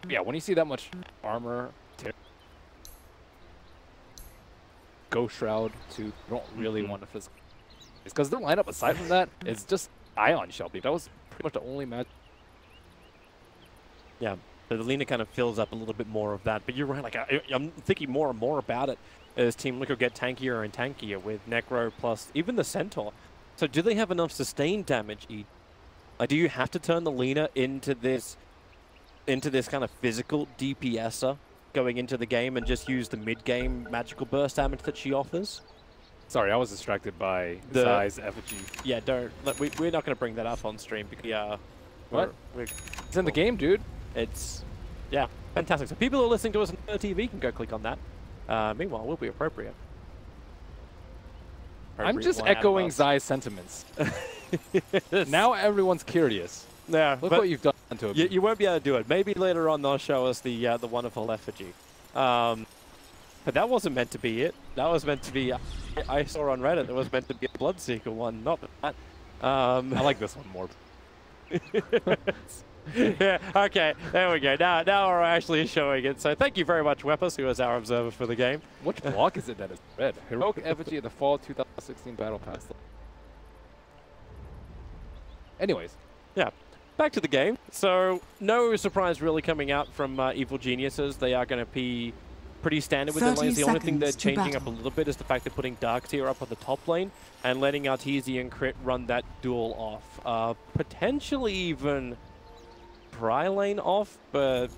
Yeah, when you see that much armor, Ghost Shroud too, you don't really want to physical. It's because their lineup aside from that is just Ion Shell. That was pretty much the only match. Yeah, so the Lina kind of fills up a little bit more of that. But you're right, like I'm thinking more and more about it as Team Liquid get tankier and tankier with Necro plus even the Centaur. So do they have enough sustained damage, E? Like, do you have to turn the Lina into this kind of physical DPSer going into the game and just use the mid-game magical burst damage that she offers? Sorry, I was distracted by Zai's effigy. Yeah, don't. We're not going to bring that up on stream because what? It's in the game, dude. It's fantastic. So people who are listening to us on TV can go click on that. Meanwhile, we'll be appropriate. I'm just echoing Zai's sentiments. Now everyone's curious. Yeah, look what you've done to him. You won't be able to do it. Maybe later on they'll show us the wonderful effigy. But that wasn't meant to be it. That was meant to be. I saw on Reddit it was meant to be a Bloodseeker one, not that. I like this one more. Yeah. Okay. There we go. Now we're actually showing it. So thank you very much, Weppers, who is our observer for the game. Which block is it that is red? Heroic effigy of the Fall 2016 Battle Pass. Anyways. Yeah. Back to the game. So no surprise really coming out from Evil Geniuses. They are going to be pretty standard with their lanes. The only thing they're changing up a little bit is the fact they're putting Dark Tier up on the top lane and letting Artesian Crit run that duel off. Potentially even Pry lane off, but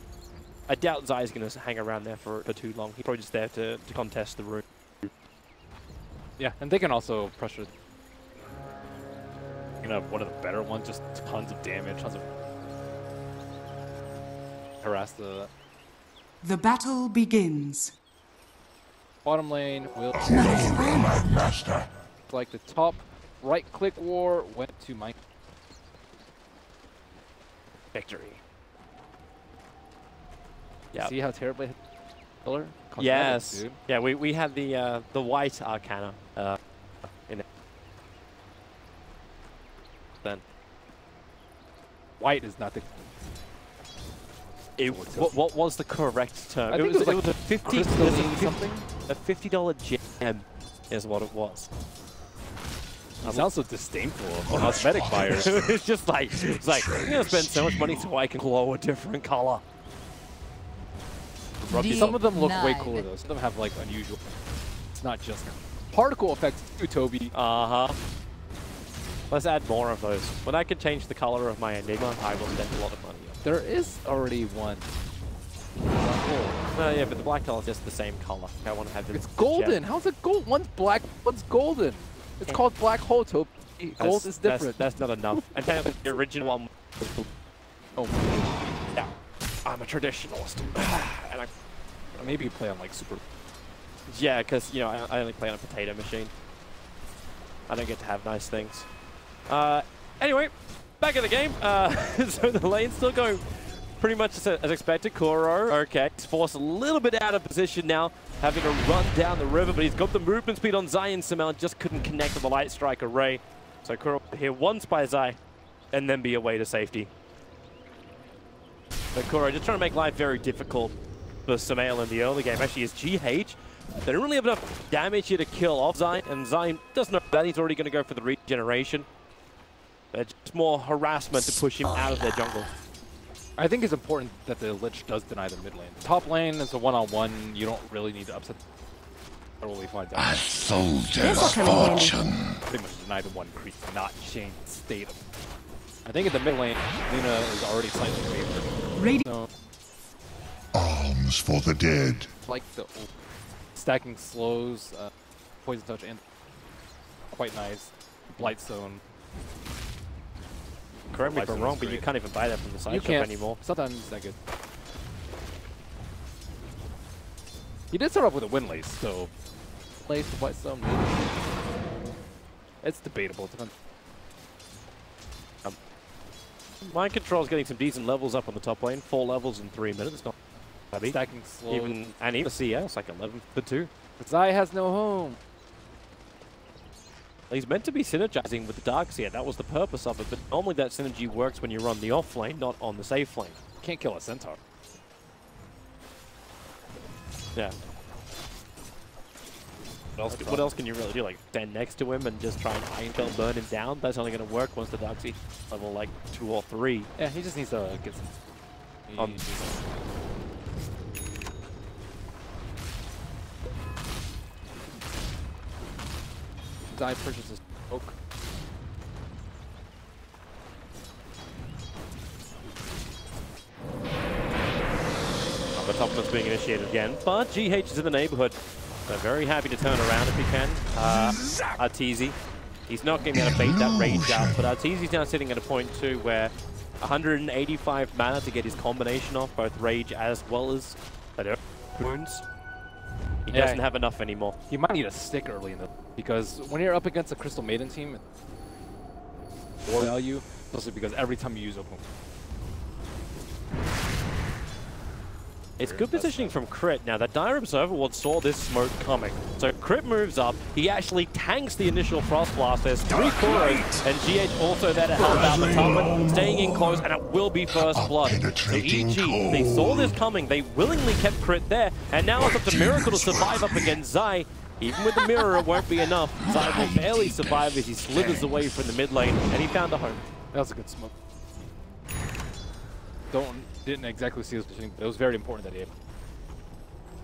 I doubt Zai's going to hang around there for too long. He's probably just there to contest the room. Yeah, and they can also pressure one of the better ones, just tons of damage, tons of harass the... The battle begins. Bottom lane will... Master. Like the top right-click war went to my... Victory. Yeah. See how terribly hit pillar? Yes. Dude. Yeah, we had the white Arcana in it. Then white is not the... What was the correct term? I think it was like a $50 gem is what it was. You sound so disdainful of cosmetic buyers. It's just like, I'm going to spend so much money so I can glow a different color. Some of them look way cooler though. Some of them have like unusual... It's not just particle effects too, Toby. Uh-huh. Let's add more of those. When I can change the color of my Enigma, I will spend a lot of money. There is already one. No, yeah, but the black color is just the same color. I want to have It's golden. How's it gold? One's black, one's golden. It's called Black Hole, Toby. Gold is different. That's not enough. And then the original one was blue. Oh. Yeah. I'm a traditionalist. And I maybe you play on like super... Yeah, because, I only play on a potato machine. I don't get to have nice things. Anyway, back in the game. So the lane's still going pretty much as expected. Kuro, okay, he's forced a little bit out of position now, having to run down the river, but he's got the movement speed on Zai and Samel, just couldn't connect with the Light Strike array. So Kuro here once by Zai, and then be away to safety. But Kuro just trying to make life very difficult for Samel in the early game. Actually, his GH, they don't really have enough damage here to kill off Zai, and Zai doesn't know that. He's already going to go for the regeneration. Just more harassment to push him out of their jungle. I think it's important that the Lich does deny the mid lane. Top lane is a one-on-one. You don't really need to upset. Totally fine. A soldier's fortune. Pretty much deny the one creep, not change the state of. I think in the mid lane, Luna is already slightly favored. So, alms for the dead. Like the stacking slows, poison touch, and quite nice. Blightstone. Correct me if I'm wrong, but you can't even buy that from the side shop anymore. Sometimes it's that good. He did start off with a Wind Lace, so Lace, Blightstone, it's debatable. Mind Control's getting some decent levels up on the top lane. 4 levels in 3 minutes. Not bad. Stacking slow. Even CS, like 11 for 2. Zai has no home. He's meant to be synergizing with the Darks here. That was the purpose of it, but normally that synergy works when you're on the off lane, not on the safe lane. Can't kill a Centaur. Yeah. What else can you really do? Like stand next to him and just try and Iron Tail burn him down? That's only going to work once the Dark's level like 2 or 3. Yeah, he just needs to get some. Die purchases smoke. The Topman's being initiated again, but GH is in the neighborhood. They're very happy to turn around if he can. Arteezy, he's not going to be able to bait that rage out, but Arteezy's now sitting at a point too where 185 mana to get his combination off, both rage as well as wounds. He doesn't have enough anymore. He might need a stick early in the because when you're up against a Crystal Maiden team, more value, especially because every time you use Open. It's good positioning from Crit. Now, that Dire Observer Ward saw this smoke coming. So Crit moves up. He actually tanks the initial Frost Blast. There's 3 Kuros, and GH also there to help out the Tubman, staying in close, and it will be first blood. So EG, they saw this coming. They willingly kept Crit there, and now it's up to Miracle to survive up against Zai. Even with the mirror, it won't be enough. Zai will barely survive as he slithers away from the mid lane, and he found a home. That was a good smoke. Didn't exactly see his positioning, but it was very important that he hit.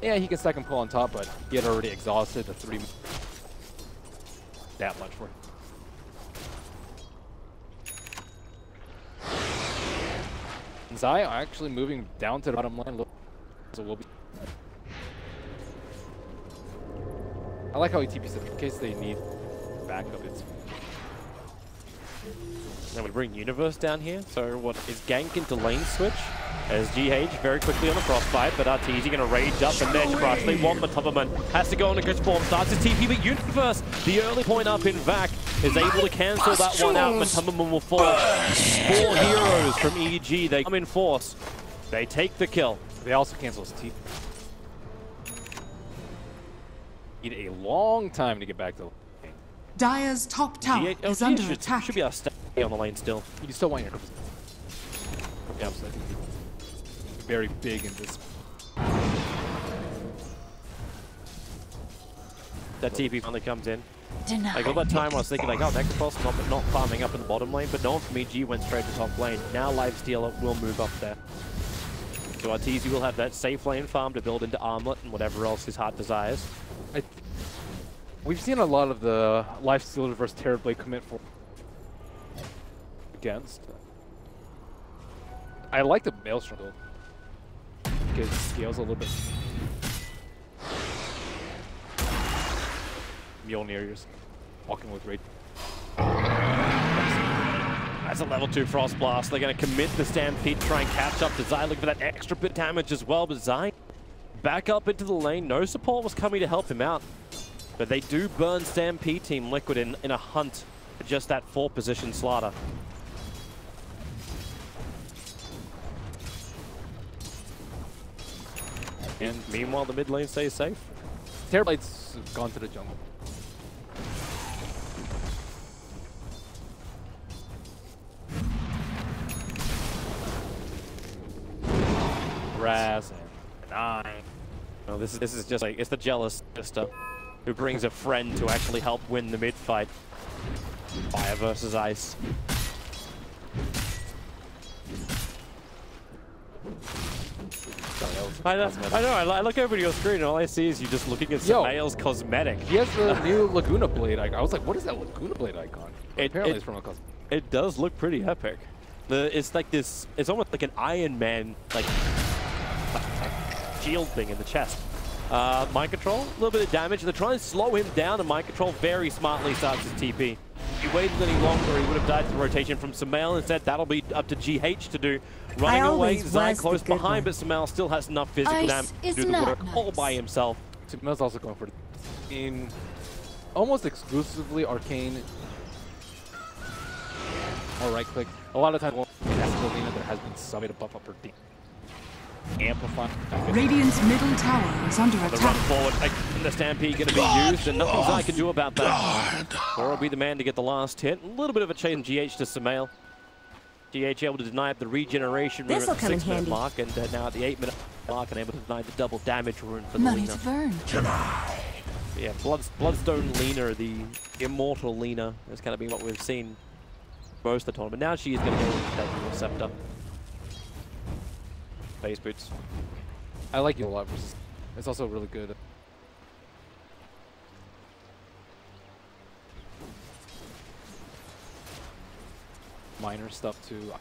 Yeah, he can stack and pull on top, but he had already exhausted the 3. That much for him. Zai are actually moving down to the bottom line, so we'll be. I like how he TPs it in case they need backup. It's now we bring Universe down here. So what is gank into lane switch? As GH very quickly on the crossfire, but Arteezy going to rage up and then crush. They want Matubberman. Has to go into good form. Starts his TP, but Universe, the early point up in VAC, is able to cancel that one out. Matubberman will fall. 4 heroes from EG. They come in force. They take the kill. They also cancel his TP. Need a long time to get back to the lane. Dire's top tower is under attack. Should be able to stay on the lane still. You still want your yeah, so I think very big in this. That TP finally comes in. Denied. Like all that time I was thinking like, oh, Necropulse not farming up in the bottom lane, but no one from EG went straight to top lane. Now Lifestealer will move up there. So Arteezy will have that safe lane farm to build into Armlet and whatever else his heart desires. We've seen a lot of the Lifestealer versus Terrorblade commit for against. I like the Maelstrom build because it scales a little bit. Mjolnir just walking with Raid. That's a level 2 Frost Blast. They're going to commit the Stampede, try and catch up to Zai, looking for that extra bit of damage as well. But Zai back up into the lane. No support was coming to help him out. But they do burn Stampede Team Liquid in a hunt for just that 4th position slaughter. And meanwhile, the mid lane stays safe. Terrorblade's gone to the jungle. Raz and 9. No, this is just like, it's the jealous sister who brings a friend to actually help win the mid fight. Fire versus ice. I know. I look over to your screen and all I see is you just looking at Samael's cosmetic. He has the new Laguna Blade icon. I was like, what is that Laguna Blade icon? Apparently it's from a cosmetic. It does look pretty epic. It's like this, it's almost like an Iron Man, like shield thing in the chest. Mind Control, a little bit of damage. They're trying to slow him down, and Mind Control very smartly starts his TP. If he waited any longer, he would have died to the rotation from Samael. Instead, that'll be up to GH to do. Running away, Zai close behind, but Samael still has enough physical damage to do the work all by himself. Samael's also going for in almost exclusively arcane or right click. A lot of times, there has been some way to buff up her team. amplify. Radiant's middle tower is under The run attack. forward, the Stampede going to be used, and nothing Zai can do about that. Or will be the man to get the last hit. A little bit of a chase from GH to Sumail. GH able to deny the regeneration rune at the 6-minute mark, and now at the 8-minute mark, and able to deny the double damage rune for the Money Lina. to burn. Yeah, Bloodstone Lina, the immortal Lina, has kind of been what we've seen most of the tournament. Now she is going to go with that dual scepter. Face boots. I like you a lot. It's also really good. Minor stuff too.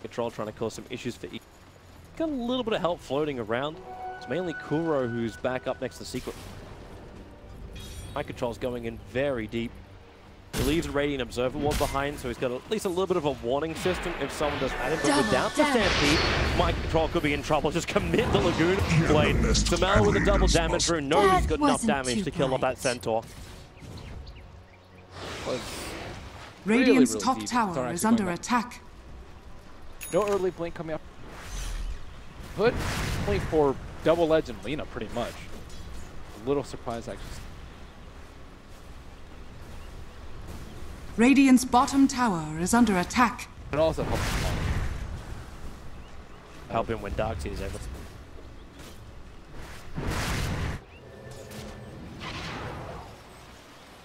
Control trying to cause some issues for E. Got a little bit of help floating around. It's mainly Kuro who's back up next to Secret. My Control's going in very deep. He leaves a Radiant Observer Ward behind, so he's got at least a little bit of a warning system if someone does add him. But without the Stampede, My Control could be in trouble. Just commit the Lagoon Blade. Sumail with a double damage rune knows he's got enough damage to kill off that Centaur. Radiant's really top deep. tower is under attack. No early blink coming up. Put only for double legend Lina pretty much. A little surprised actually. Radiant's bottom tower is under attack. It also helps him out. Help him when Darkseid is able.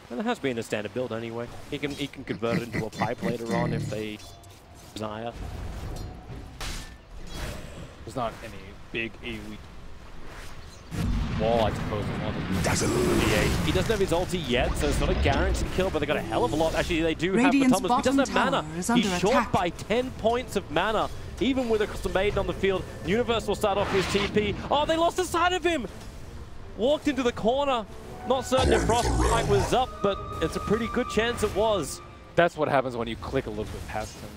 And there has been a standard build anyway. He can convert it into a pipe later on if they desire. There's not any big AoE wall, I suppose. He doesn't have his ulti yet, so it's not a guaranteed kill, but they got a hell of a lot. Actually, they do Radiant's have for Thomas. He doesn't have mana. is He's under short attack. by 10 points of mana. Even with a Crystal Maiden on the field, Universe will start off his TP. Oh, they lost the sight of him! Walked into the corner. Not certain if Frostbite was up, but it's a pretty good chance it was. That's what happens when you click a little bit past him.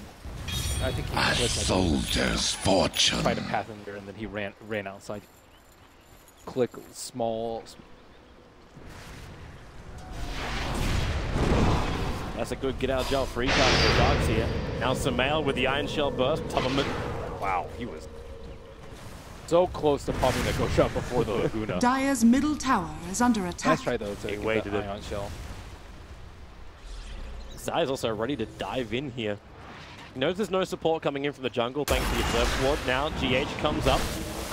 I think he A clicked soldier's fortune. tried to path in there, and then he ran outside. Click small. That's a good get out of jail free card for Dogs here. Now Sumail with the Iron Shell burst. Wow, he was so close to popping the Ghost Shot before the Laguna. Dire's middle tower is under attack. Nice try though to get waited the it. Ion Shell. Zai is also ready to dive in here. He knows there's no support coming in from the jungle thanks to the Observer Ward. Now GH comes up.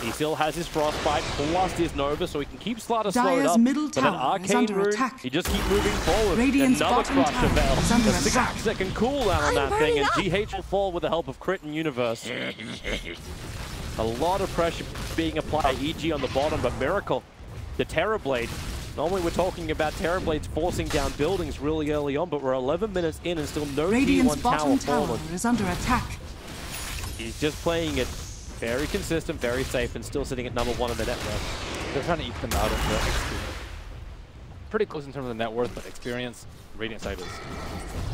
He still has his Frostbite plus his Nova, so he can keep Slaughter slowed Dire's up. middle But an tower is Arcane under Rune, attack. he just keeps moving forward. Radiant's Another bottom Crusher tower Bell. is under A attack. 6-second cooldown on that thing, and GH will fall with the help of Crit and Universe. A lot of pressure being applied. EG on the bottom, but Miracle, the Terrorblade. Normally we're talking about Terrorblades forcing down buildings really early on, but we're 11 minutes in and still no Radiant's T1 bottom tower tower fallen. is under attack. He's just playing it very consistent, very safe, and still sitting at number 1 in the net worth. They're trying to eat them out of the experience. Pretty close in terms of the net worth, but experience, Radiant side is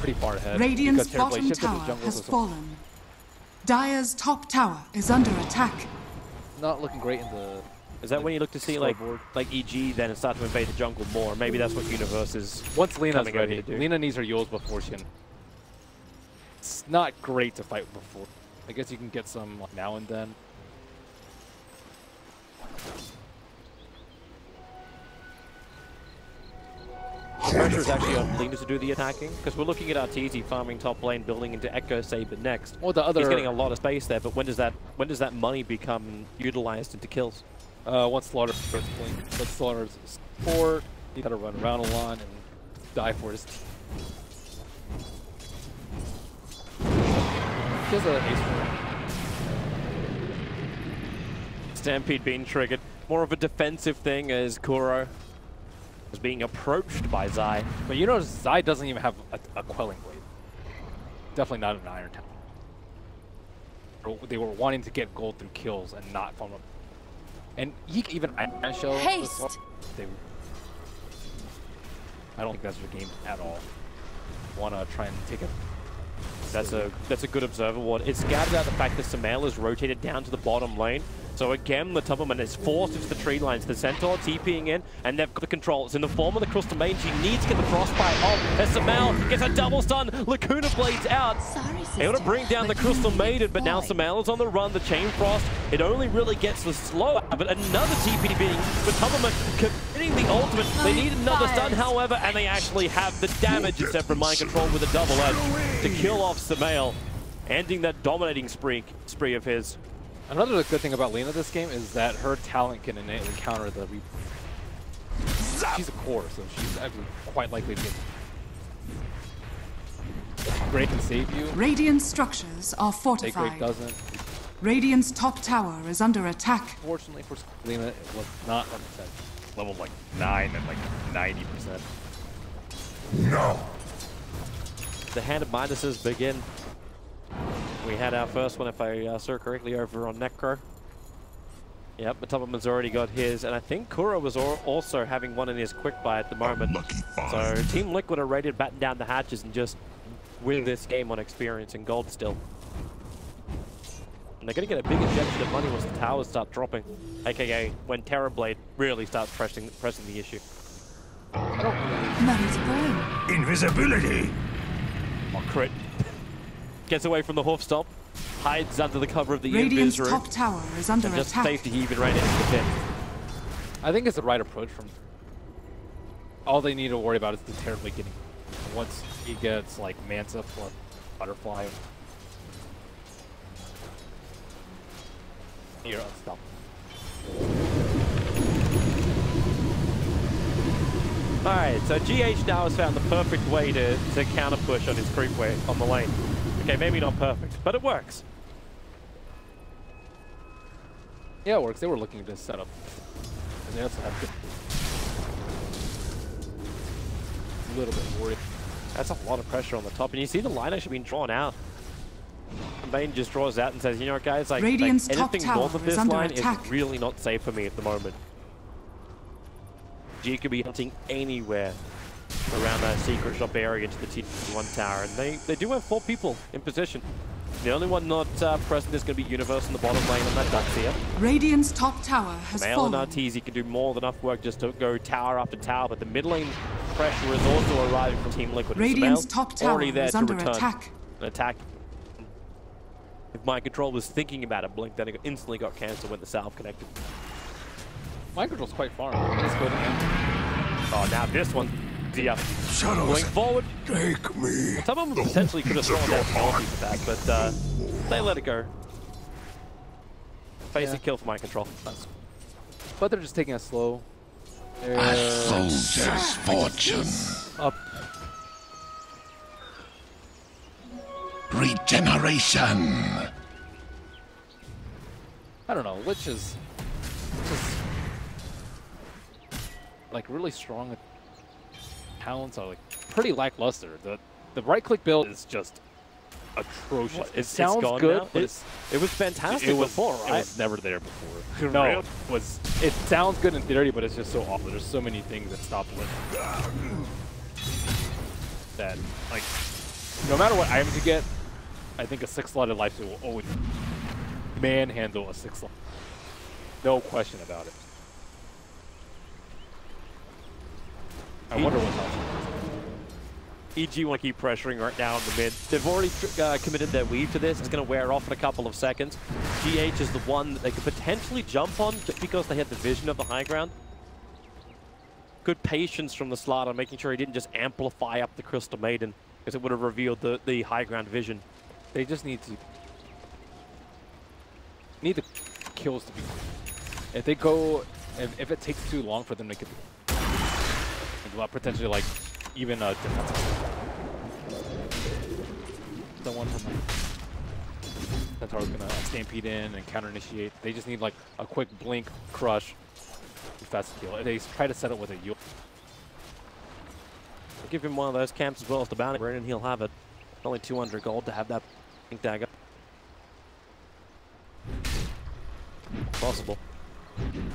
pretty far ahead. Radiant's because Terrorblade bottom shifted to tower jungle, has so fallen. Dire's top tower is under attack. not looking great in the. Is that when you look to see like EG then and start to invade the jungle more? Maybe that's what Universe is Once Lina's coming over ready, to do. Lina needs her Yules before she can. It's not great to fight before. I guess you can get some like, now and then. Pressure is actually on Lina to do the attacking, because we're looking at Arteezy farming top lane, building into Echo Saber next. Well, the other He's getting a lot of space there, but when does that money become utilized into kills? once Slaughter starts playing, but Slaughter's support, you gotta run around a lot and die for his team. He has an ace for Stampede being triggered. More of a defensive thing as Kuro was being approached by Zai. But you notice Zai doesn't even have a Quelling Blade. Definitely not an Iron Tower. They were wanting to get gold through kills and not from a... And he even Iron Shell... Haste! I don't think that's their game at all. Want to try and take it. That's a good observer ward. It scouted out the fact that Sumail is rotated down to the bottom lane. So again, the Tubberman is forced into the tree lines. The Centaur TPing in, and they've got the control. It's in the form of the Crystal Maiden. She needs to get the Frostbite off. As Samel gets a double stun. Lacuna Blades out. Able to bring down the Crystal Maiden, but now Samel is on the run. The Chain Frost, it only really gets the slow, but another TP being the Tubberman committing the ultimate. They need another stun, however, and they actually have the damage except for Mind Control with a double edge to kill off Samel, ending that dominating spree of his. Another good thing about Lena this game is that her talent can innately counter the she's a core, so she's actually quite likely to get break and save you. Radiant structures are Take fortified. Break doesn't. Radiant's top tower is under attack. Fortunately for Lena, it was not 100%. Level like 9 and like 90%. No. The hand of Midases begin. We had our first one, if I saw correctly, over on Necro. Yep, the Tubberman's already got his, and I think Kura was also having one in his quick buy at the moment. So Team Liquid are ready to batten down the hatches and just win this game on experience and gold still. And they're going to get a big injection of money once the towers start dropping, aka when Terrorblade really starts pressing the issue. Money's burn. Invisibility. Oh, crit. Gets away from the hoof stop, hides under the cover of the Radiant's invis room, top tower is under and just attack. safety he even ran into the pit. I think it's the right approach from. All they need to worry about is the Terribly getting. Once he gets like Manta for Butterfly. You're unstoppable. Alright, so GH now has found the perfect way to counter push on his creep way on the lane. Okay, maybe not perfect, but it works. Yeah, it works. They were looking to set up. And they also have good. A little bit worried. That's a lot of pressure on the top, and you see the line actually being drawn out. Bane just draws out and says, you know what, guys, like Radiant's top anything tower north of is this under line attack. is really not safe for me at the moment. G could be hunting anywhere around that secret shop area to the T1 tower, and they do have 4 people in position. The only one not present is going to be Universe in the bottom lane on that DAC here. Radiant's top tower has Male and fallen. Arteezy can do more than enough work just to go tower after tower, but the mid lane pressure is also arriving from Team Liquid. Radiant's top tower already there is to under return attack. an attack. If Mind Control was thinking about it, Blink, then it instantly got cancelled when the salve connected. Mind Control's quite far. Let's go to him. Oh, now this one. Yeah. Shadows, Going forward. take me. Some of them potentially could have thrown down penalties with that, but they let it go. Face a kill for Mind Control. But they're just taking it slow. A soldier's fortune. Up. Regeneration. I don't know. Lich is just like really strong. Talents are like pretty lackluster. The right click build is just atrocious. It sounds good, but it was fantastic before, right? It was never there before. No, it was. It sounds good in theory, but it's just so awful. There's so many things that stop it. That like, no matter what items you get, I think a 6-slotted lifesteal will always manhandle a 6-slot. No question about it. I wonder what's up. EG want to keep pressuring right now in the mid. They've already committed their weave to this. It's going to wear off in a couple of seconds. GH is the one that they could potentially jump on just because they had the vision of the high ground. Good patience from the slot on making sure he didn't just amplify up the Crystal Maiden, because it would have revealed the high ground vision. They just need the kills to be. If they go, if it takes too long for them to get potentially like even a defensive. The one from Centaur's gonna stampede in and counter initiate. They just need like a quick blink, crush, fast kill. They try to set it with a Yule. Give him one of those camps as well as the bounty, and he'll have it. Only 200 gold to have that pink dagger. Possible.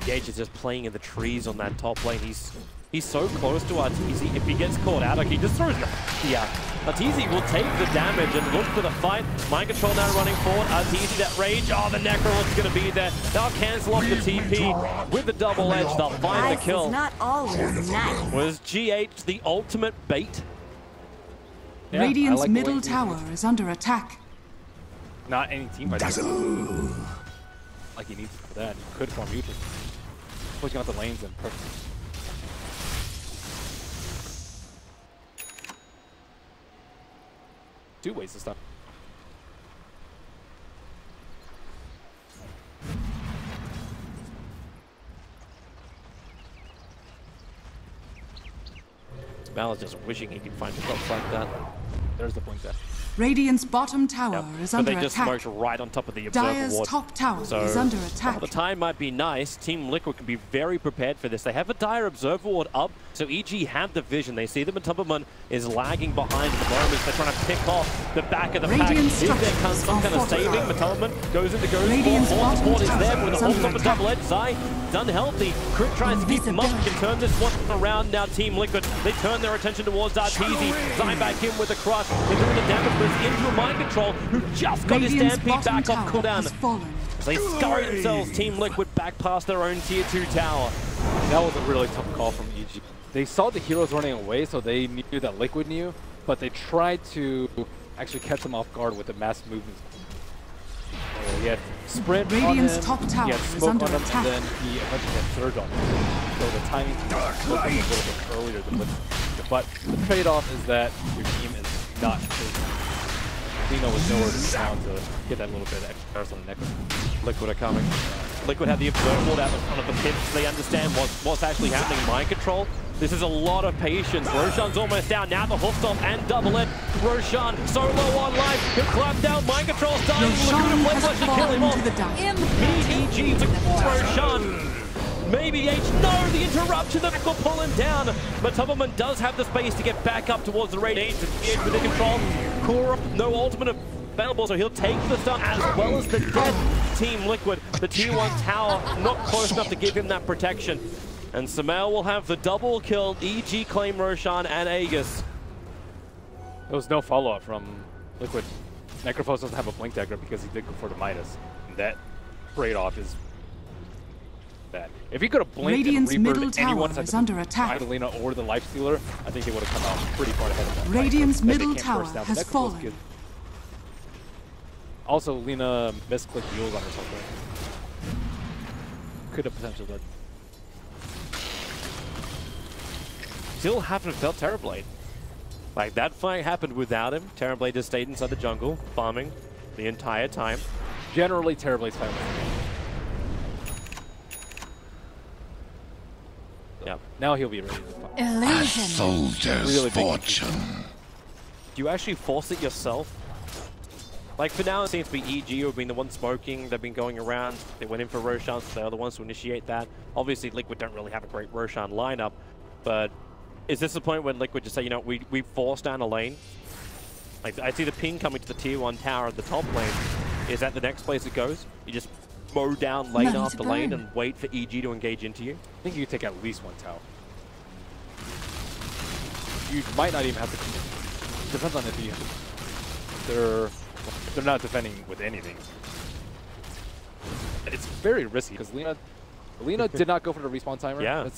Gage is just playing in the trees on that top lane. He's He's so close to Arteezy. If he gets caught out, like he just throws the out. Arteezy will take the damage and look for the fight. Mind control now running forward. Arteezy, that rage. Oh, the Necrolord's going to be there. They'll cancel off the TP with the double edge. They'll find the kill. Not always nice. Was GH the ultimate bait? Yeah, Radiant's like middle tower is under attack. Not any team fight. Like he needs for that. He could form mutual. Pushing out the lanes and perfect. Two ways to stop. Mal is just wishing he could find the shots like that. There's the point there. Radiant's bottom tower is But under they just attack. smoked right on top of the observer Dire's ward. top tower So, is under while attack. the time might be nice, Team Liquid can be very prepared for this. They have a Dire Observer Ward up, so EG have the vision. They see that Matubberman is lagging behind at the moment. They're trying to pick off the back of the pack. Radiant Is there structures some kind are of saving? Matubberman goes into Ghost Radiant's Ball. bottom Support is tower there with is a hold under up a attack. double edge. Zai done healthy. Crit tries to keep him up. Can turn this one around now. Team Liquid, they turn their attention towards Arteezy. Zai back in with a crush. They're doing the damage, but it's into a mind control who just got his Radiant's stampede bottom back off tower cooldown. has fallen. They scurry themselves, Team Liquid, back past their own tier 2 tower. That was a really tough call from EG. They saw the heroes running away, so they knew that Liquid knew, but they tried to actually catch them off guard with the mass movements. So he had sprint Radiant's on him, top tower he had is smoke under on him, attack. and then he eventually had surge on him. So the timing was a little bit earlier than Liquid. But the trade-off is that your team is not Lino was nowhere to be found to get that little bit of extra on the Necro. Liquid are coming. Liquid have the observer ward out in front of the pit. They understand what's actually happening. Mind control. This is a lot of patience. Roshan's almost down. Now the hoof and double it. Roshan so low on life. He'll clap down. Mind control's dying. Roshan Laguna has Blade kill him fallen off. to the die. EG to Roshan. Maybe H. No, the interruption that will pull him down. But Tubberman does have the space to get back up towards the radius. Edge with the control. Kura, no ultimate available, so he'll take the stun as well as the dead Team Liquid. The tier 1 tower not close enough to give him that protection. And Sumail will have the double kill. EG claim Roshan and Aegis. There was no follow-up from Liquid. Necrophos doesn't have a blink dagger because he did go for the Midas. And that trade-off is bad. If he could have blinked Radiant's and middle Reapered anyone tower is under attack. Idolina or the Lifestealer, I think they would have come out pretty far ahead of that. Radiant's fight. But they middle can't tower burst down. has Necrophos fallen. could. Also, Lina misclicked heals on herself there. Could have potentially led. Still haven't felt Terrorblade. Like, that fight happened without him. Terrorblade just stayed inside the jungle, farming the entire time. Generally, Terrorblade's fight. Yeah. Now he'll be ready to fight. A Illusion. soldier's Really big fortune. Do you actually force it yourself? Like, for now, it seems to be EG who have been the ones smoking. They've been going around. They went in for Roshan, so they're the ones to initiate that. Obviously, Liquid don't really have a great Roshan lineup, but is this the point when Liquid just say, you know, we force down a lane? Like, I see the ping coming to the tier 1 tower at the top lane. Is that the next place it goes? You just mow down lane Money to after lane burn. and wait for EG to engage into you? I think you could take at least one tower. You might not even have to. Depends on if you. They're not defending with anything. It's very risky because Lina did not go for the respawn timer. Yeah.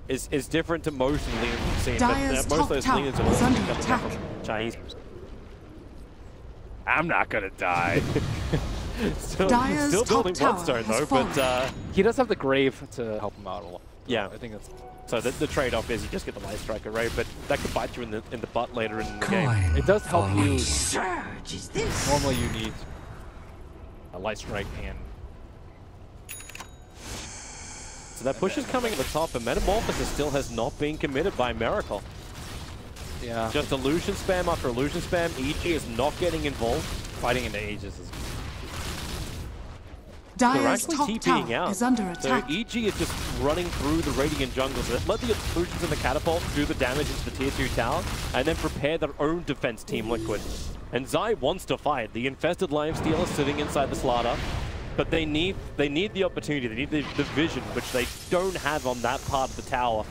It's different to most of the Linas we've seen, Dire's but most of those top Linas tower are is under coming attack. from Chinese. I'm not gonna die. Still Dire's top building tower Bloodstone has though, fallen. but He does have the grave to help him out a lot. yeah. I think that's. So the trade-off is you just get the Light Strike array, but that could bite you in the butt later in the game. It does help you. Surge is this? Normally you need a light strike and. So that push is coming at the top, and Metamorphosis still has not been committed by Miracle. Yeah. Just illusion spam after illusion spam. EG is not getting involved. Fighting in the ages is. They're Dire's actually top TPing tower out. is under So attack. EG is just running through the Radiant jungle. So let the illusions and the catapult do the damage into the tier 2 tower, and then prepare their own defense, Team Liquid. And Zai wants to fight. The infested Lime Stealer sitting inside the Slaughter. but they need the opportunity, they need the vision, which they don't have on that part of the tower.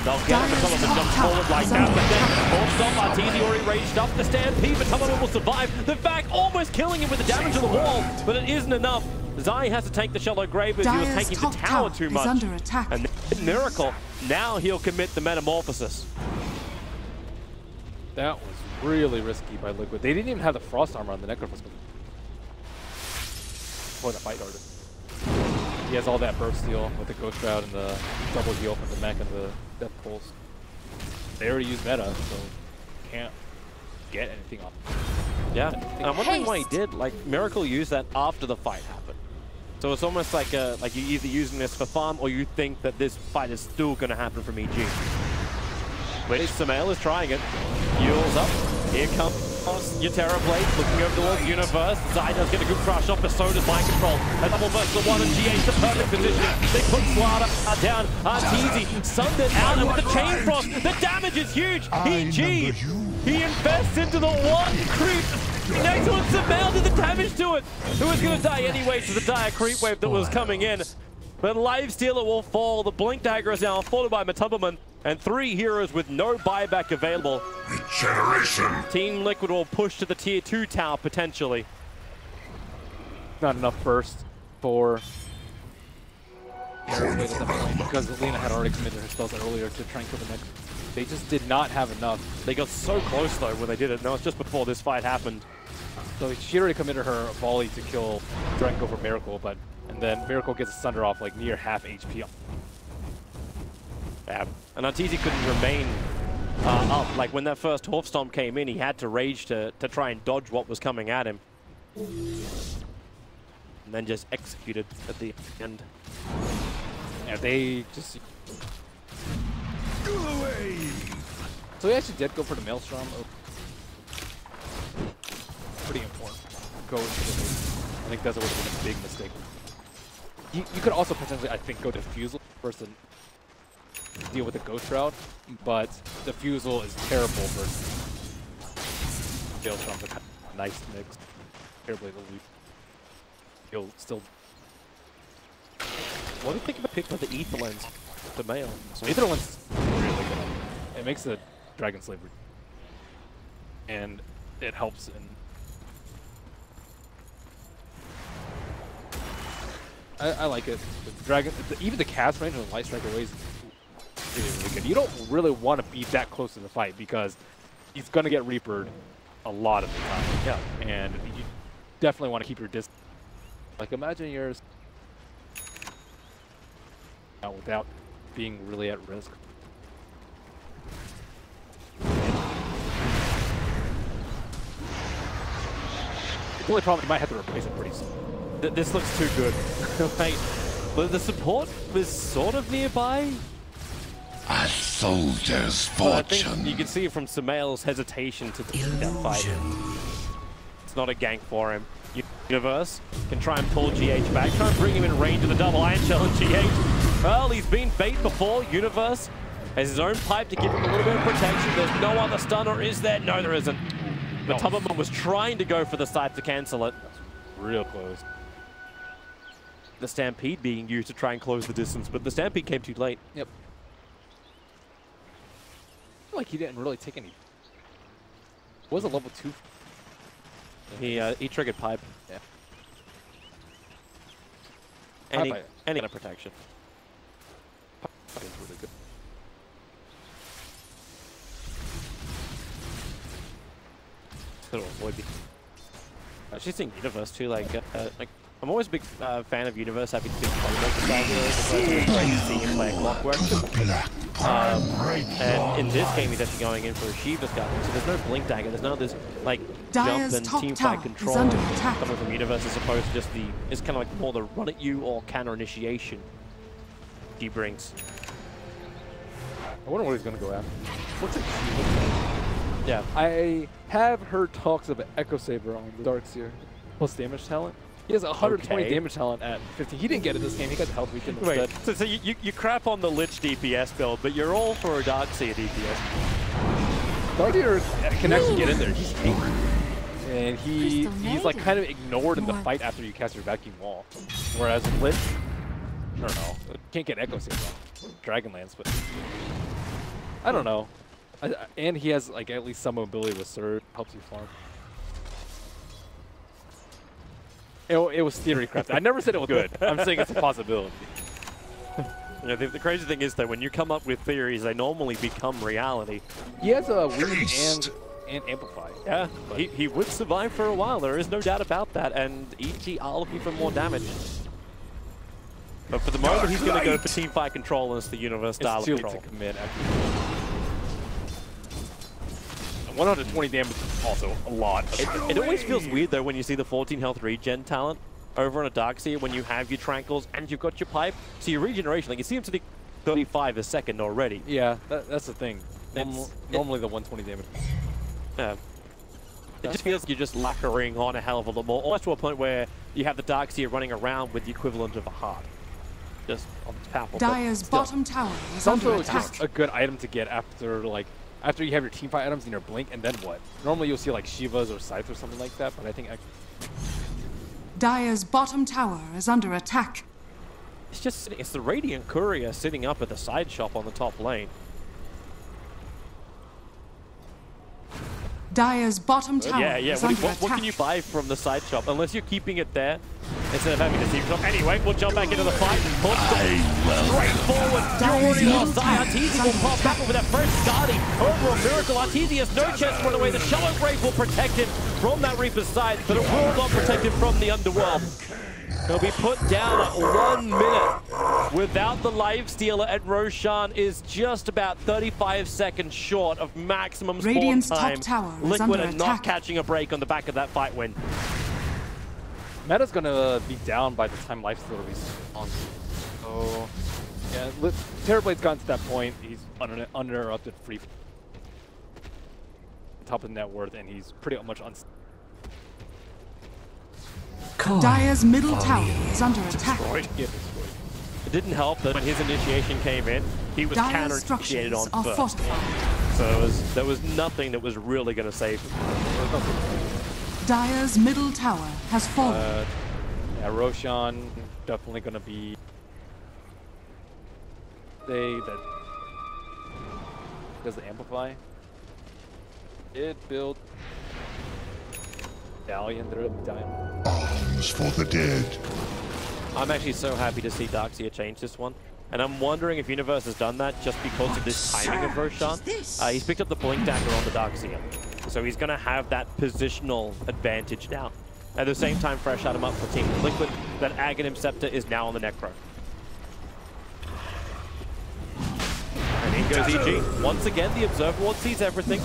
They'll get Matubman jump forward like that, but then forced off. Arteezy already raged up the stampede. Matubman will survive. The back almost killing him with the damage to the wall, but it isn't enough. Zai has to take the shallow grave as he was taking the tower too much. Under attack. And Miracle, now he'll commit the metamorphosis. That was really risky by Liquid. They didn't even have the frost armor on the Necrophus before the fight started. He has all that burst steal with the Ghost Shroud and the double heal from the mech and the Death Pulse. They already used meta, so can't get anything off. Yeah, and I'm wondering why he did. Like, Miracle used that after the fight happened. So it's almost like you're either using this for farm or you think that this fight is still going to happen from EG. Which Sumail is trying it. Yule's up. Here comes your Terror Blade, looking over towards Universe. Zai does get a good crush off, but so does Mind Control. A double burst to one, and GA's the perfect position. They put Slaughter down. Arteezy sunned it out, and with the Chain Frost, the damage is huge. EG, he invests into the one creep. Next one, Sumail did the damage to it. Who was going to die anyway to the dire creep wave that was coming in. But Lifestealer will fall. The Blink Dagger is now followed by Matubman. And 3 heroes with no buyback available. Regeneration. Team Liquid will push to the tier 2 tower potentially. Not enough burst for because Lena had already committed her spells earlier to try and kill the next. They just did not have enough. They got so close though when they did it. No, it's just before this fight happened. So she already committed her volley to kill, try and go for Miracle, and then Miracle gets a Sunder off like near half HP. Yeah, and Arteezy couldn't remain up. Like when that first Horf Stomp came in, he had to rage to try and dodge what was coming at him. And then just executed at the end. Yeah, they just... Go away. So he actually did go for the Maelstrom. Pretty important. Go to the... I think that would have been a big mistake. You could also potentially, I think, go to Fusel versus deal with the Ghost Shroud, but the Fusel is terrible versus Maelstrom's a kind of nice mix. Terribly the lead. He'll still... What do you think about pick for the Ether Lens? The male. So Ether Lens really good. It makes the Dragon Slavery. And it helps in... I like it. The Dragon, even the cast range of the Light Striker ways really good. You don't really want to be that close to the fight because he's going to get Reapered a lot of the time. Yeah. And you definitely want to keep your distance. Like, imagine yours without being really at risk. The only problem, you might have to replace it pretty soon. This looks too good. Like, but the support was sort of nearby. A soldier's But I fortune. think you can see from Sumail's hesitation to that fight. It's not a gank for him. Universe can try and pull GH back, try and bring him in range of the double Iron Shell and GH. Well, he's been bait before. Universe has his own pipe to give him a little bit of protection. There's no other stun, or is there? No, there isn't. But Matubman was trying to go for the side to cancel it. Real close. The Stampede being used to try and close the distance, but the Stampede came too late. Yep. I feel like he didn't really take any. Was a level 2. He triggered pipe. Yeah. Any Pipe. kind of protection. Pipe is really good. Could avoid. Actually, seeing Universe too. Like I'm always a big fan of Universe. Having big playmaker style heroes. It's great to see him play Clockwork. And in this game, he's actually going in for a Shiva's Guardian. So there's no Blink Dagger. There's no this like Dire's jump and top teamfight tower control is under attack. coming from Universe as opposed to just the. It's kind of like more the run at you or counter initiation he brings. I wonder what he's going to go after. What's a Shiva? Yeah. I have heard talks of an Echo Saber on the Darkseer plus damage talent. He has 120 damage talent at 15. He didn't get it this game. He got the health weakened instead. Wait, so you crap on the Lich DPS build, but you're all for a Darkseer DPS. Darkseer can actually get in there. He's angry. and he's like kind of ignored in the fight after you cast your vacuum wall. Whereas Lit, I don't know, can't get Echo Save on Dragonlance, but I don't know. And he has like at least some mobility with Surge, helps you farm. It was theory crafted. I never said it was good. I'm saying it's a possibility. You know, the crazy thing is that when you come up with theories, they normally become reality. He has a weird and amplify. Yeah, he would survive for a while. There is no doubt about that. And EG are looking for more damage. But for the moment, he's going to go for teamfight control as the universe style of control. To commit. 120 damage is also a lot. It always feels weird though when you see the 14 health regen talent over on a Darkseer when you have your Tranquils and you've got your pipe. So your regeneration, like you see him to the 35 a second already. Yeah, that's the thing. Normally the 120 damage. Yeah. It just feels like you're just lacquering on a hell of a lot more, almost to a point where you have the Darkseer running around with the equivalent of a heart. Just powerful. Dire's bottom tower is it's also under attack. just a good item to get after after you have your teamfight items in your blink, and then what? Normally you'll see like Shivas or Scythe or something like that, but I think Dire's bottom tower is under attack. It's the Radiant Courier sitting up at the side shop on the top lane. Dire's bottom tower Yeah. is What under attack. can you buy from the side shop? Unless you're keeping it there instead of having to see shop. Anyway, we'll jump back into the fight. Straight forward. You already lost. Arteezy will pop back with that first Guardian. Overall miracle. Arteezy has no chance to run away. The Shallow Grave will protect him from that Reaper's side, but it will not protect him from the Underworld. He'll be put down at 1 minute without the life stealer, and Roshan is just about 35 seconds short of maximum spawn Radiant's time. top tower is Liquid under are not attack. catching a break on the back of that fight win. Meta's gonna be down by the time Lifestealer respawns. So yeah, Terrorblade's gotten to that point. He's uninterrupted free top of net worth, and he's pretty much Dire's middle tower is under attack. destroyed. It didn't help that when his initiation came in, he was Dire's counter-initiated structures on are first. fortified. So there was nothing that was really going to save him. Dire's middle tower has fallen. Yeah, Roshan definitely gonna be. That does the amplify. It built Medallion. They're a medallion. Arms for the dead. I'm actually so happy to see Darkseer change this one. And I'm wondering if Universe has done that just because of this timing of Roshan. He's picked up the Blink Dagger on the Darkseer. So he's going to have that positional advantage now. At the same time, Fresh had him up for Team Liquid. That Aghanim Scepter is now on the Necro. And in goes EG. Once again, the Observer Ward sees everything.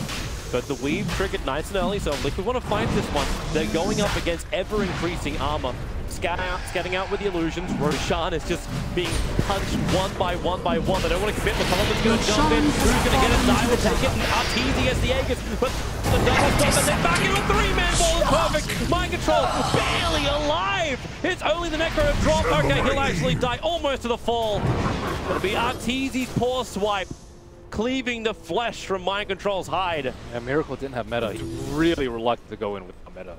But the Weave triggered nice and early, so Liquid want to fight this one. They're going up against ever-increasing armor. Scatting out with the illusions. Roshan is just being punched one by one. They don't want to commit. McCollum's going to jump in. Who's going to get it? Die will take it. And Arteezy has the Aegis. But the double stop and then back into a three-man ball is perfect. Mind control barely alive. It's only the Necro drop. Okay, he'll actually die almost to the fall. It'll be Arteezy's poor swipe, cleaving the flesh from Mind Control's hide. Yeah, Miracle didn't have meta. He's really reluctant to go in with a meta.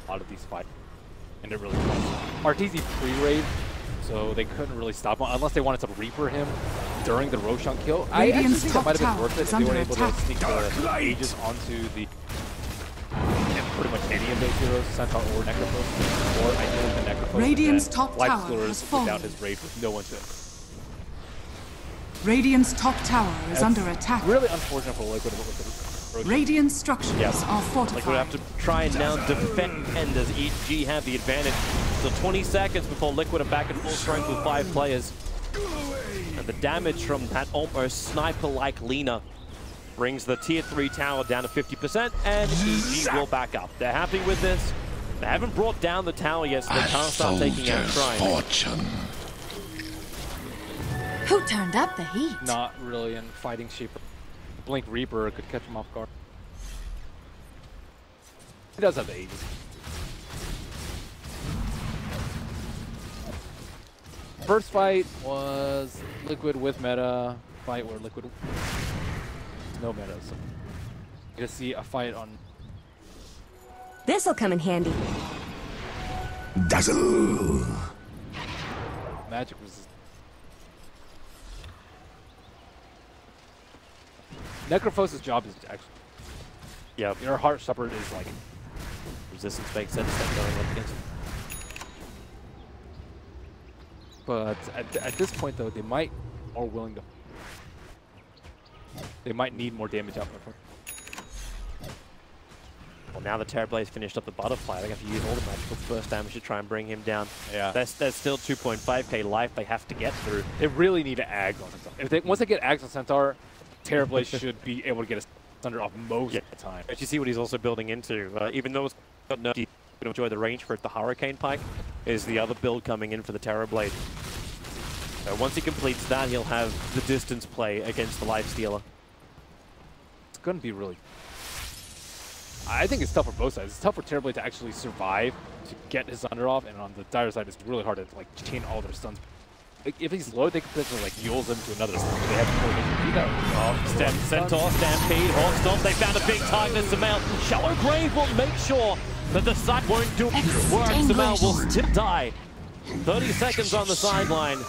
A lot of these fights. And it really was. Arteezy pre-raid, so they couldn't really stop him unless they wanted to Reaper him during the Roshan kill. I actually think that might have been worth it if they were able to sneak the Aegis onto the pretty much any of those heroes, Centaur or Necrophos, or ideally the Necrophos. Radiant's top tower has fallen. Without his raid with no one to. Radiant's top tower is under attack. Really unfortunate for Liquid with the Roshan. Radiant structures are fortified. Liquid have to try and now defend as EG have the advantage. So 20 seconds before Liquid are back at full strength with 5 players. And the damage from that almost sniper-like Lina brings the tier 3 tower down to 50%, and EG will back up. They're happy with this. They haven't brought down the tower yet, so they can't start taking out shrines. Fortune. Who turned up the heat? Not really in fighting shape. Blink Reaper could catch him off guard. He does have the Aegis. First fight was Liquid with meta. Fight where Liquid no meta. So you get to see a fight on This'll come in handy. Dazzle! Magic resist. Necrophos' job is actually. Yeah, Your Heart Shepherd is like. resistance makes sense that going up against. But at this point, though, they might more willing to. They might need more damage out there. Well, now the Terrorblade's finished up the Butterfly. They have to use all the magical burst damage to try and bring him down. Yeah. There's still 2.5k life they have to get through. They really need to Ags on Centaur. Once they get Ags on Centaur, Terrorblade should be able to get a Thunder off most of the time. But you see what he's also building into. Even though it's got no to enjoy the range for it, the Hurricane Pike is the other build coming in for the Terrorblade. So once he completes that, he'll have the distance play against the Lifestealer. It's going to be really... I think it's tough for both sides. It's tough for Terrorblade to actually survive, to get his Thunder off, and on the Dire side, it's really hard to like chain all their stuns. Like, if he's low, they could potentially like Yules him to another stun. They have to do that. Centaur, Stampede, Hawk Stomp, they found a big target. Sumail, Shallow Grave will make sure that the side won't do work. Sumail will still die. 30 seconds on the sideline,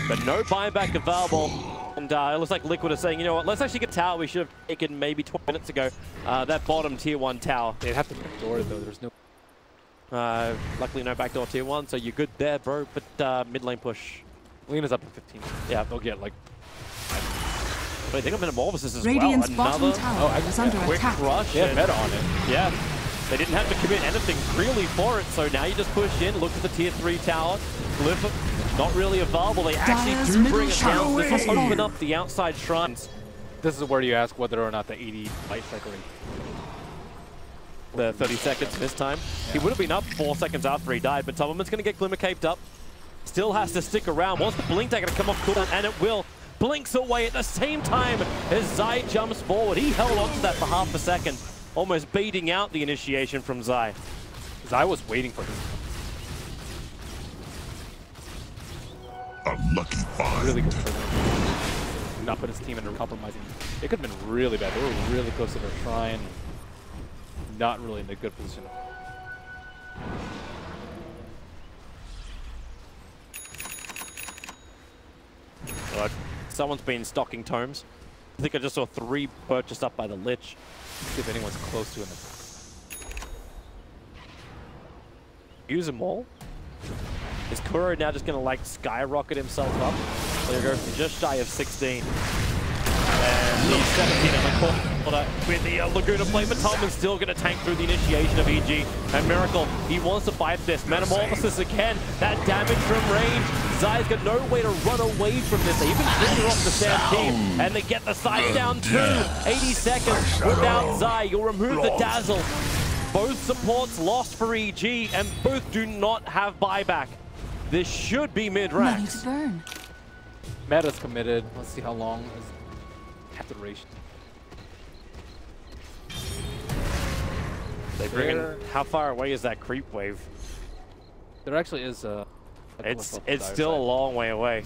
but no buyback available. And it looks like Liquid is saying, you know what, let's actually get tower we should have taken maybe 20 minutes ago. That bottom tier 1 tower. They'd have to backdoor it though, there's no... Luckily no backdoor tier 1, so you're good there, bro. But mid lane push. Lena's up in 15. Yeah. They'll get like... But I think I'm Metamorphosis as Radiant's well. bottom tower is under quick attack. rush. They have meta on it. Yeah. They didn't have to commit anything really for it, so now you just push in, look at the tier 3 tower. Glyph, not really available. They actually Dire's do middle bring it down. tower This has will open fallen. up the outside shrines. This is where you ask whether or not the 80 light cycle rate. The 30 seconds this time. Yeah. He would have been up 4 seconds after he died, but Tubman's going to get Glimmer Caped up. Still has to stick around. Wants the Blink Dagger to come off cooldown, and it will. Blinks away at the same time as Zai jumps forward. He held on to that for half a second, almost baiting out the initiation from Zai. Zai was waiting for this. Unlucky find. Really good for them. Not put his team into compromising. It could have been really bad. They were really close to their shrine. Not really in a good position. Someone's been stocking tomes. I think I just saw 3 purchased up by the Lich. See if anyone's close to him. Use them all. Is Kuro now just going to like skyrocket himself up? There you go, just shy of 16. And he's 17 in the corner with the Laguna play, but Tubman's still going to tank through the initiation of EG. And Miracle, he wants to fight this. Metamorphosis again, that damage from range. Zai's got no way to run away from this. They even trigger off the Stampede, and they get the side down too. 80 seconds without Zai. You'll remove the Dazzle. Both supports lost for EG, and both do not have buyback. This should be Money mid-ranks. to burn. Meta's committed. Let's see how long is half the duration. They bring in, how far away is that creep wave? There actually is a... It's still a long way away.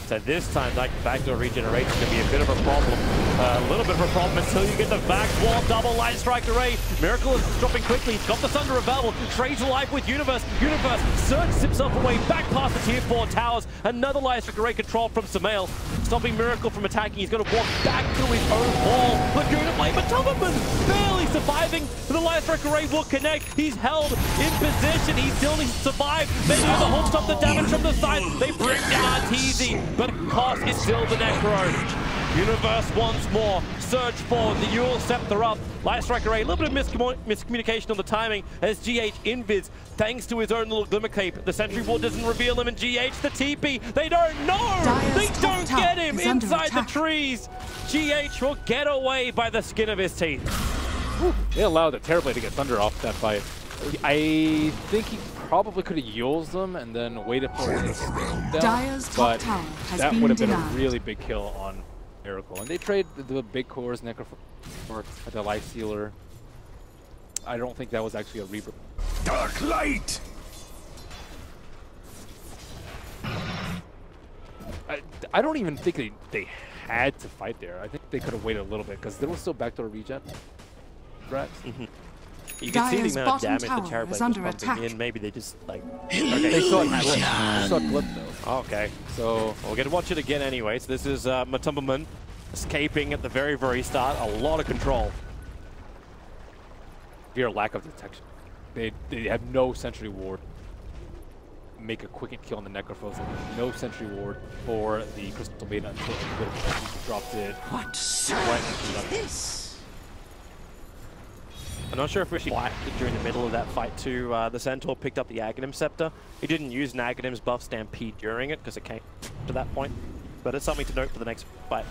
So this time, like backdoor regeneration can be a bit of a problem. A little bit of a problem until you get the back wall, double light strike array. Miracle is dropping quickly. He's got the Thunder available. Trades alive with Universe. Universe surges himself away back past the tier 4 towers. Another light strike array control from Sumail, stopping Miracle from attacking. He's going to walk back through his own wall. Laguna play, but Tubman barely surviving. The light strike array will connect. He's held in position. He still needs to survive. They do the whole stop the damage from the side. They bring down Arteezy. But cost is still the Necro. Universe once more. Surge forward. The Yule Scepter up. Light Strike Array. A little bit of miscommunication on the timing as GH invids thanks to his own little Glimmer Cape. The Sentry Ward doesn't reveal him, and GH the TP. They don't know. They don't get him inside the trees. GH will get away by the skin of his teeth. Whew. They allowed the Terrorblade to get Thunder off that fight. I think he probably could have used them and then waited for it down, Dire's top tower has that been would have been denied. a really big kill on Miracle. And they trade the big cores, Necrophor, the Life Stealer. I don't think that was actually a Reaper. Dark light! I don't even think they had to fight there. I think they could have waited a little bit because there was still backdoor regen. Right? You can see the Dire's amount of bottom damage the tower Terrorblade is was under pumping attack. in. Maybe they just like... They saw it glip. They saw it glip though. Okay, so we'll get to watch it again anyway. So this is Matumbaman escaping at the very, very start. A lot of control. Severe lack of detection. They have no sentry ward. Make a quick kill on the Necrophos. No sentry ward for the Crystal Maiden until he dropped it. What right into this? I'm not sure if we should during the middle of that fight too. The Centaur picked up the Aghanim Scepter. He didn't use Aghanim's buff Stampede during it because it came to that point. But it's something to note for the next fight.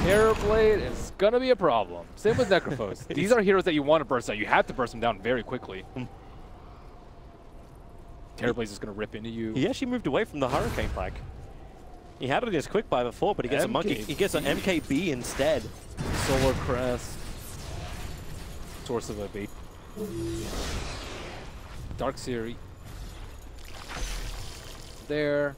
Terrorblade is gonna be a problem. Same with Necrophos. These are heroes that you want to burst out. You have to burst them down very quickly. Terrorblade's just gonna rip into you. He actually moved away from the Hurricane Pike. He had it in his quick buy before, but he gets a monkey. He gets an MKB instead. Solar Crest. Source of a bait. Dark Seer. There.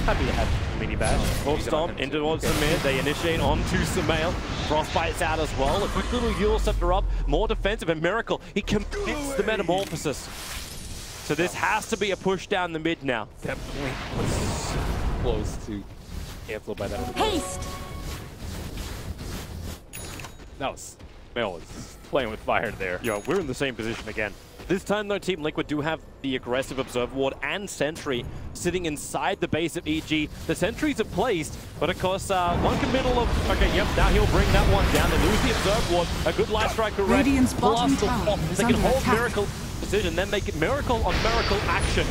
Happy to have mini bash. Hawk Stomp in towards the mid. They initiate onto Sumail. Frostbite's out as well. A quick little Yule Scepter up. More defensive. And Miracle, he commits the Metamorphosis. So this has to be a push down the mid now. That blink was close to cancel by that. Haste! That was Mel was playing with fire there. Yo, we're in the same position again. This time, though, Team Liquid do have the aggressive Observer Ward and Sentry sitting inside the base of EG. The Sentries are placed, but of course, one middle of... Okay, yep, now he'll bring that one down. They lose the Observer Ward. A good Life Strike correct. Radiant's bottom Plus the tower pop. is They can under hold attack. Miracle position, then make it Miracle on Miracle action.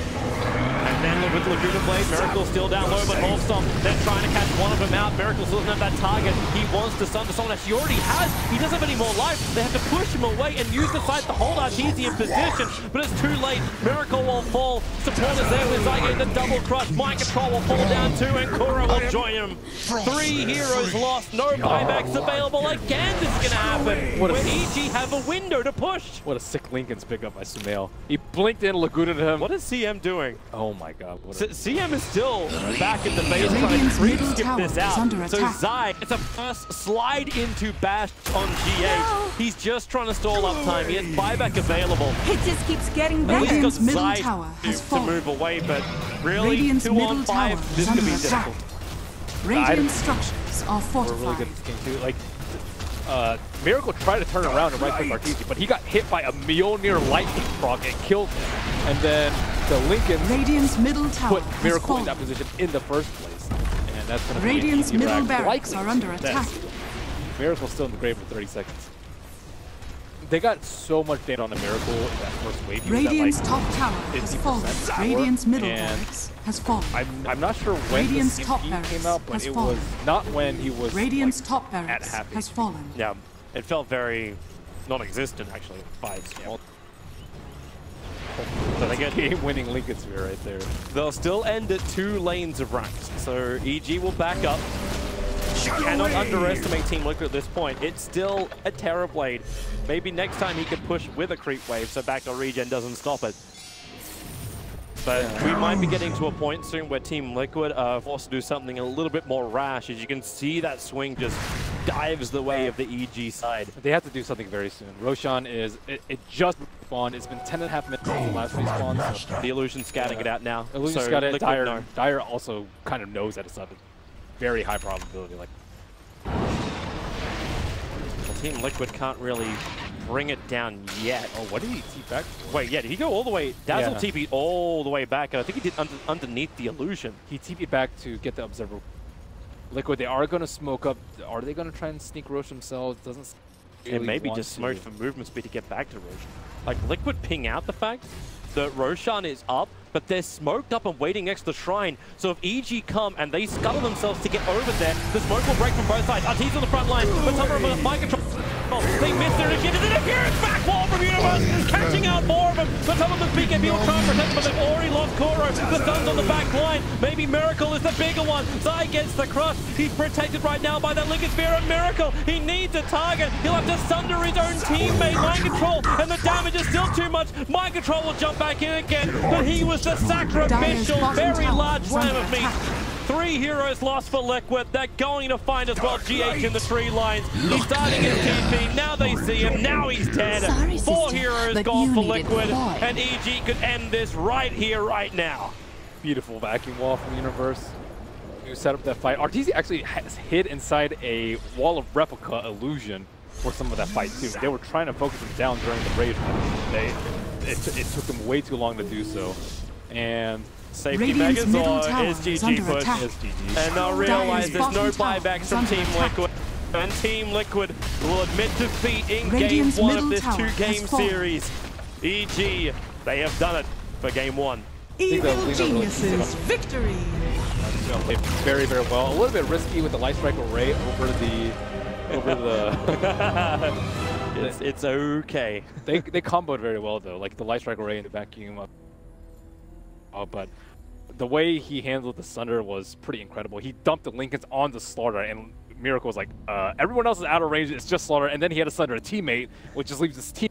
And then with Laguna Blade, Miracle still down low, but Hawkstomp, they're trying to catch one of them out. Miracle still doesn't have that target. He wants to stun someone that he already has. He doesn't have any more life. They have to push him away and use the site to hold Artesian position, but it's too late. Miracle will fall. Support is there with Zyga in the double crush. Mind Control will fall down too, and Kura will join him. 3 heroes lost. No buybacks available. Again, this is going to happen. Where EG have a window to push. What a sick Lincoln's pick up by Sumail. He blinked in, Laguna to him. What is CM doing? Oh my god. What CM is still back at the base trying to creep skip this out. So Zai, it's a first slide into Bash on GH. No. He's just trying to stall up time. He has buyback available. It just keeps getting At least got Radiant's middle Zai tower has to fallen. move away, but really, Radiant's 2 middle on tower 5, is this could be under attack. difficult. Radiant structures are we're really fortified. good at this game too. Like, Miracle tried to turn around and right-click Arteezy, but he got hit by a Mjolnir lightning proc and killed him. And then the Lincoln Radiant's middle tower put has Miracle in fallen. that position in the first place. And that's going to be Radiant's an easy middle rack. barracks Likely are under success. attack. Miracle's still in the grave for 30 seconds. They got so much damage on the Miracle in that first wave. Radiant's that, like, top tower has 50% fallen. sour, Radiant's middle and barracks has fallen. I'm not sure when Radiant's the top CP barracks came out, but has it fallen. was not when he was Radiant's like, top barracks at half has HP. fallen. Yeah, it felt very non-existent actually. So they get game-winning Lincoln Sphere right there. They'll still end at 2 lanes of ranks. So EG will back up. Cannot underestimate Team Liquid at this point. It's still a Terrorblade. Maybe next time he could push with a creep wave so backdoor regen doesn't stop it. But we might be getting to a point soon where Team Liquid are forced to do something a little bit more rash. As you can see, that swing just dives the way of the EG side. They have to do something very soon. Roshan is, it just spawned. It's been 10.5 minutes since the last respawn. So The Illusion scouting it out now. Illusion's so got it. Liquid know. Dire also kind of knows that it's a very high probability. Like, Well, Team Liquid can't really bring it down yet. oh, what did he TP back for? Wait, yeah, did he go all the way? Dazzle Yeah. TP'd all the way back. I think he did underneath the Illusion. He TP'd back to get the Observer. Liquid, they are going to smoke up. Are they going to try and sneak Roche themselves? Doesn't really And maybe want just to. smoked for movement speed to get back to Roshan. Like, Liquid ping out the fact that Roshan is up, but they're smoked up and waiting next to the shrine. So if EG come and they scuttle themselves to get over there, the smoke will break from both sides. Arteezy on the front line, but Tumblr mind control. They missed their initiative. An appearance back wall from Universe, catching out more of them. But Tumblr's BKB will try and protect them, but they've already lost Koro. The Sun's on the back line. Maybe Miracle is the bigger one. Zai gets the crush. He's protected right now by that Lincoln Sphere and Miracle. He needs a target. He'll have to sunder his own teammate. Mind Control, and the damage is still too much. Mind Control will jump back in again, but he was the sacrificial, very large lamb of meat. 3 heroes lost for Liquid. They're going to find as well GH in the tree lines. He's starting his TP. Now they see him. Now he's dead. Sorry, 4 sister, heroes but gone you for needed Liquid. Floyd. And EG could end this right here, right now. Beautiful vacuum wall from Universe. You set up that fight. RTZ actually has hid inside a wall of replica illusion for some of that fight too. They were trying to focus him down during the rage, but it took them way too long to do so. And Safety Radiant's middle Megazord tower is is GG under push. attack. is GG. And they'll realize there's no Dire's bottom buybacks from tower is Team under attack. Liquid. And Team Liquid will admit defeat in Radiant's Game 1 of middle this tower 2-game has fallen. series. EG, they have done it for Game 1. Evil Geniuses victory. Played very, very well. A little bit risky with the Light Strike Array over the It's okay. They comboed very well though, like the Light Strike Array and the vacuum up. But the way he handled the Sunder was pretty incredible. He dumped the Lincolns on the Slaughter, and Miracle was like, everyone else is out of range, it's just Slaughter, and then he had a Sunder, a teammate, which just leaves his team